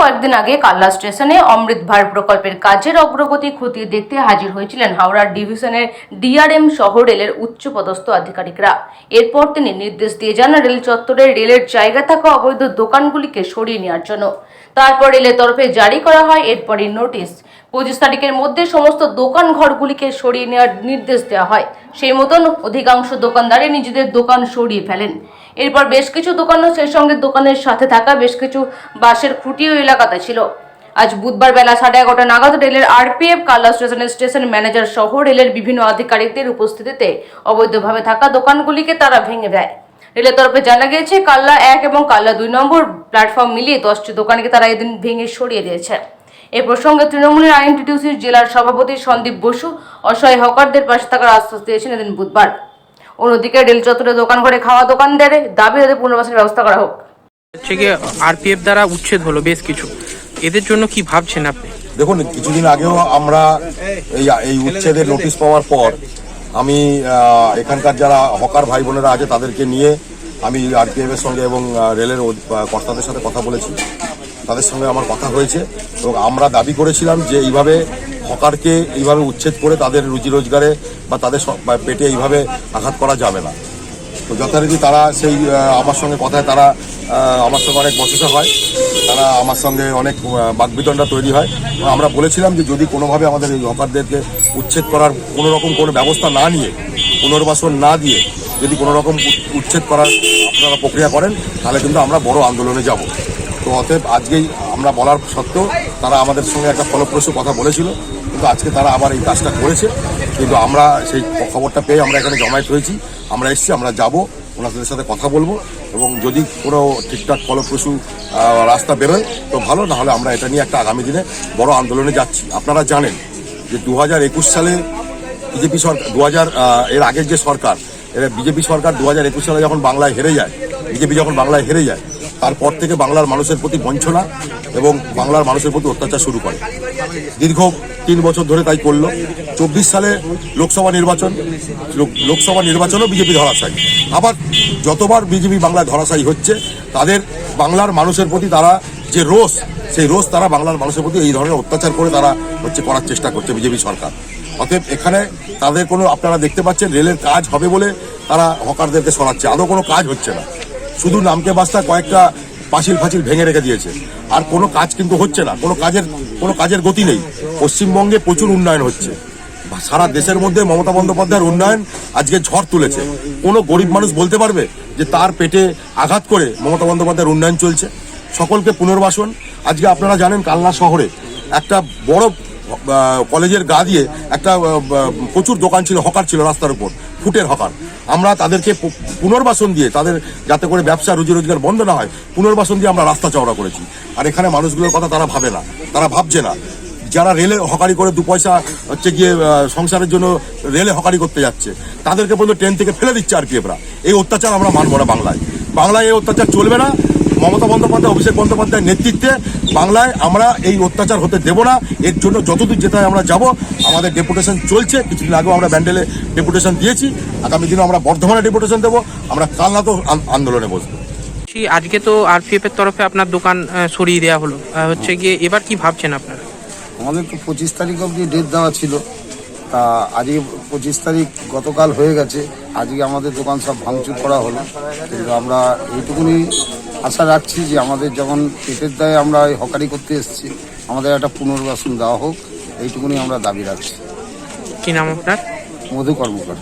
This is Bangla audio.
কয়েকদিন আগে কাল্লা স্টেশনে অমৃত ভারত প্রকল্পের কাজের অগ্রগতি খতিয়ে দেখতে হাজির হয়েছিলেন হাওড়া ডিভিশনের ডিআরএম সহ রেলের উচ্চপদস্থ আধিকারিকরা। এরপর তিনি নির্দেশ দিয়ে যান রেল চত্বরে রেলের জায়গা থাকা অবৈধ দোকানগুলিকে সরিয়ে নেওয়ার জন্য। তারপর রেলের তরফে জারি করা হয় এরপরই নোটিশ। 25 তারিখের মধ্যে সমস্ত দোকান ঘরগুলিকে সরিয়ে নেওয়ার নির্দেশ দেওয়া হয়। সেই মতন অধিকাংশ দোকানদারই নিজেদের দোকান সরিয়ে ফেলেন। এরপর বেশ কিছু দোকানও সেই সঙ্গে দোকানের সাথে থাকা বেশ কিছু বাসের খুঁটিও এলাকাতে ছিল। আজ বুধবার বেলা 11:30 নাগাদ রেলের আরপিএফ কাল্লা স্টেশনের স্টেশন ম্যানেজার সহ রেলের বিভিন্ন আধিকারিকদের উপস্থিতিতে অবৈধভাবে থাকা দোকানগুলিকে তারা ভেঙে দেয়। রেলের তরফে জানা গিয়েছে কাল্লা 1 এবং কাল্লা 2 নম্বর প্ল্যাটফর্ম মিলিয়ে 10টি দোকানকে তারা এদিন ভেঙে সরিয়ে দিয়েছে। এ প্রসঙ্গে তৃণমূলের আইএনটিটিউসির জেলার সভাপতি সন্দীপ বসু অসহায় হকারদের পাশে থাকার আশ্বাস দিয়েছেন এদিন বুধবার। অন্যদিকে রেল চত্বরে দোকান ঘরে খাওয়া দোকানদারের দাবি তাদের পুনর্বাসনের ব্যবস্থা করা হোক। আরপিএফ দ্বারা উচ্ছেদ হলো বেশ কিছু, এদের জন্য কি ভাবছেন আপনি? দেখুন, কিছুদিন আগেও আমরা এই উচ্ছেদের নোটিশ পাওয়ার পর আমি এখানকার যারা হকার ভাই বোনেরা আছে তাদেরকে নিয়ে আমি আরপিএফ এর সঙ্গে এবং রেলের কর্তাদের সাথে কথা বলেছি। তাদের সঙ্গে আমার কথা হয়েছে এবং আমরা দাবি করেছিলাম যে এইভাবে হকারকে এইভাবে উচ্ছেদ করে তাদের রুজি রোজগারে বা তাদের পেটে এইভাবে আঘাত করা যাবে না। তো যথারীতি তারা সেই আমার সঙ্গে কথায় তারা আমার সঙ্গে অনেক বচসা হয়, তারা আমার সঙ্গে অনেক বাকবিতণ্ডা তৈরি হয়। আমরা বলেছিলাম যে যদি কোনোভাবে আমাদের এই হকারদেরকে উচ্ছেদ করার কোনোরকম কোনো ব্যবস্থা না নিয়ে, পুনর্বাসন না দিয়ে যদি কোনোরকম উচ্ছেদ করার আপনারা প্রক্রিয়া করেন তাহলে কিন্তু আমরা বড় আন্দোলনে যাব। তো অতএব আজকেই আমরা বলার সত্ত্বেও তারা আমাদের সঙ্গে একটা ফলপ্রসূ কথা বলেছিল, কিন্তু আজকে তারা আবার এই কাজটা করেছে। কিন্তু আমরা সেই খবরটা পেয়ে আমরা এখানে জমায়েত হয়েছি, আমরা এসেছি, আমরা যাব, ওনাদের সাথে কথা বলবো এবং যদি কোনো ঠিকঠাক ফলপ্রসূ রাস্তা বেরোয় তো ভালো, না হলে আমরা এটা নিয়ে একটা আগামী দিনে বড় আন্দোলনে যাচ্ছি। আপনারা জানেন যে 2021 সালে বিজেপি সরকার, এর আগের যে সরকার, এর বিজেপি সরকার 2021 সালে যখন বাংলায় হেরে যায়, বিজেপি যখন বাংলায় হেরে যায়, তারপর থেকে বাংলার মানুষের প্রতি বঞ্চনা এবং বাংলার মানুষের প্রতি অত্যাচার শুরু করে। দীর্ঘ 3 বছর ধরে তাই করলো। 24 সালে লোকসভা নির্বাচনও বিজেপি ধরাশায়ী। আবার যতবার বিজেপি বাংলায় ধরাশায়ী হচ্ছে, তাদের বাংলার মানুষের প্রতি তারা যে রোষ, সেই রোষ তারা বাংলার মানুষের প্রতি এই ধরনের অত্যাচার করে তারা করার চেষ্টা করছে বিজেপি সরকার। অতএব এখানে তাদের কোনো, আপনারা দেখতে পাচ্ছেন রেলের কাজ হবে বলে তারা হকারদেরকে সরাচ্ছে, আদৌ কোনো কাজ হচ্ছে না। শুধু নামকে বাস্তা কয়েকটা পাঁচিল ভেঙে রেখে দিয়েছে, আর কোনো কাজ কিন্তু হচ্ছে না, কোনো কাজের গতি নেই। পশ্চিমবঙ্গে প্রচুর উন্নয়ন হচ্ছে, সারা দেশের মধ্যে মমতা বন্দ্যোপাধ্যায়ের উন্নয়ন আজকে ঝড় তুলেছে। কোনো গরিব মানুষ বলতে পারবে যে তার পেটে আঘাত করে মমতা বন্দ্যোপাধ্যায়ের উন্নয়ন চলছে? সকলকে পুনর্বাসন। আজকে আপনারা জানেন কালনা শহরে একটা বড় কলেজের গা দিয়ে একটা প্রচুর দোকান ছিল, হকার ছিল রাস্তার উপর, ফুটের হকার। আমরা তাদেরকে পুনর্বাসন দিয়ে, তাদের যাতে করে ব্যবসা রুজি রোজগার বন্ধ না হয়, পুনর্বাসন দিয়ে আমরা রাস্তা চওড়া করেছি। আর এখানে মানুষগুলোর কথা তারা ভাবে না, তারা ভাবছে না। যারা রেলে হকারি করে 2 পয়সা গিয়ে সংসারের জন্য রেলে হকারি করতে যাচ্ছে, তাদেরকে পর্যন্ত ট্রেন থেকে ফেলে দিচ্ছে আরপিএফরা। এই অত্যাচার আমরা মানব না। বাংলায় এই অত্যাচার চলবে না। মমতা বন্দ্যোপাধ্যায়, অভিষেক বন্দ্যোপাধ্যায়ের নেতৃত্বে বাংলায় আমরা এই অত্যাচার হতে দেব না। এর জন্য যতদূর যেতে হয় আমরা যাব। আমাদের ডেপুটেশন চলছে, কিছুদিন আগেও আমরা ব্যান্ডেলে ডেপুটেশন দিয়েছি, আগামী দিনে আমরা বর্ধমানে ডেপুটেশন দেবো, আমরা কালনাতেও আন্দোলনে বসবো। আজকে তো আরপিএফ এর তরফে আপনার দোকান সরিয়ে দেওয়া হলো, গিয়ে এবার কি ভাবছেন আপনারা? আমাদের তো 25 তারিখ অবধি ডেট দেওয়া ছিল, তা আজকে 25 তারিখ গতকাল হয়ে গেছে। আজকে আমাদের দোকান সব ভাঙচুর করা হলো, কিন্তু আমরা এইটুকুনি আশা রাখছি যে আমাদের যখন পেটের দায়ে আমরা এই হকারি করতে এসেছি, আমাদের একটা পুনর্বাসন দেওয়া হোক, এইটুকুনি আমরা দাবি রাখছি। কি নাম আপনার? মধু কর্মকার।